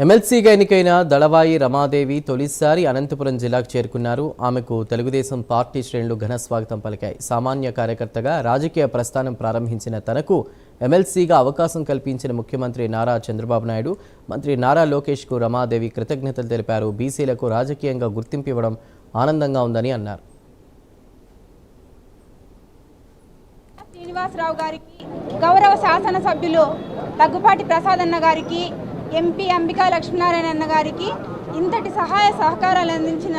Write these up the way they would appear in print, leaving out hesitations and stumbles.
ఎమ్మెల్సీగా ఎన్నికైన దళవాయి రమాదేవి తొలిసారి అనంతపురం జిల్లాకు చేరుకున్నారు. ఆమెకు తెలుగుదేశం పార్టీ శ్రేణులు ఘన స్వాగతం పలికాయి. సామాన్య కార్యకర్తగా రాజకీయ ప్రస్థానం ప్రారంభించిన తనకు ఎమ్మెల్సీగా అవకాశం కల్పించిన ముఖ్యమంత్రి నారా చంద్రబాబు నాయుడు, మంత్రి నారా లోకేష్కు రమాదేవి కృతజ్ఞతలు తెలిపారు. బీసీలకు రాజకీయంగా గుర్తింపు ఇవ్వడం ఆనందంగా ఉందని అన్నారు. శ్రీనివాసరావు గారికి, గౌరవ శాసనసభ్యులు దగ్గుపాటి ప్రసాదన్న గారికి, ఎంపీ అంబికా లక్ష్మీనారాయణ గారికి ఇంతటి సహాయ సహకారాలు అందించిన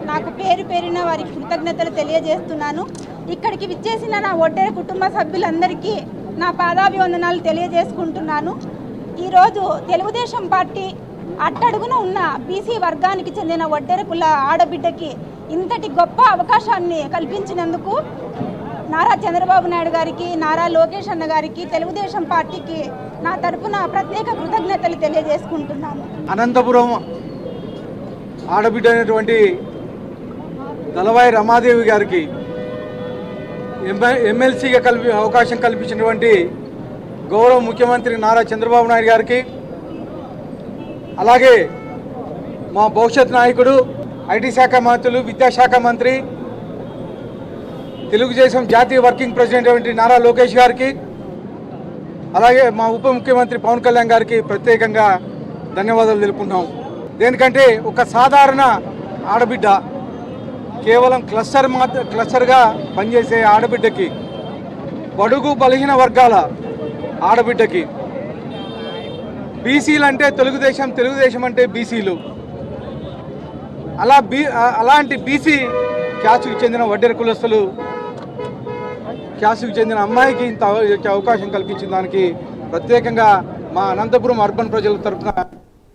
నాకు పేరు పేరిన వారికి కృతజ్ఞతలు తెలియజేస్తున్నాను. ఇక్కడికి విచ్చేసిన నా ఒడ్డెర కుటుంబ సభ్యులందరికీ నా పాదాభివందనాలు తెలియజేసుకుంటున్నాను. ఈరోజు తెలుగుదేశం పార్టీ అట్టడుగున ఉన్న బీసీ వర్గానికి చెందిన ఒడ్డెర కుల ఆడబిడ్డకి ఇంతటి గొప్ప అవకాశాన్ని కల్పించినందుకు నారా చంద్రబాబు నాయుడు గారికి, నారా లోకేష్ అన్న గారికి, తెలుగుదేశం పార్టీకి నా తరపున ప్రత్యేక కృతజ్ఞతలు తెలియజేసుకుంటున్నాను. అనంతపురం ఆడబిడ్డ అయినటువంటి దళవాయి రమాదేవి గారికి ఎమ్మెల్సీగా అవకాశం కల్పించినటువంటి గౌరవ ముఖ్యమంత్రి నారా చంద్రబాబు నాయుడు గారికి, అలాగే మా భవిష్యత్ నాయకుడు ఐటీ శాఖ మంత్రులు, విద్యాశాఖ మంత్రి, తెలుగుదేశం జాతీయ వర్కింగ్ ప్రెసిడెంట్ అయినటువంటి నారా లోకేష్ గారికి, అలాగే మా ఉప ముఖ్యమంత్రి పవన్ కళ్యాణ్ గారికి ప్రత్యేకంగా ధన్యవాదాలు తెలుపుకుంటాం. దేనికంటే ఒక సాధారణ ఆడబిడ్డ, కేవలం క్లస్టర్గా పనిచేసే ఆడబిడ్డకి, బడుగు బలహీన వర్గాల ఆడబిడ్డకి, బీసీలు అంటే తెలుగుదేశం అంటే బీసీలు, అలాంటి బీసీ క్యాస్ట్కి చెందిన వడ్డెర కులస్తులు క్యాస్ట్కి చెందిన అమ్మాయికి ఇంత అవకాశం కల్పించిన దానికి ప్రత్యేకంగా మా అనంతపురం అర్బన్ ప్రజల తరఫున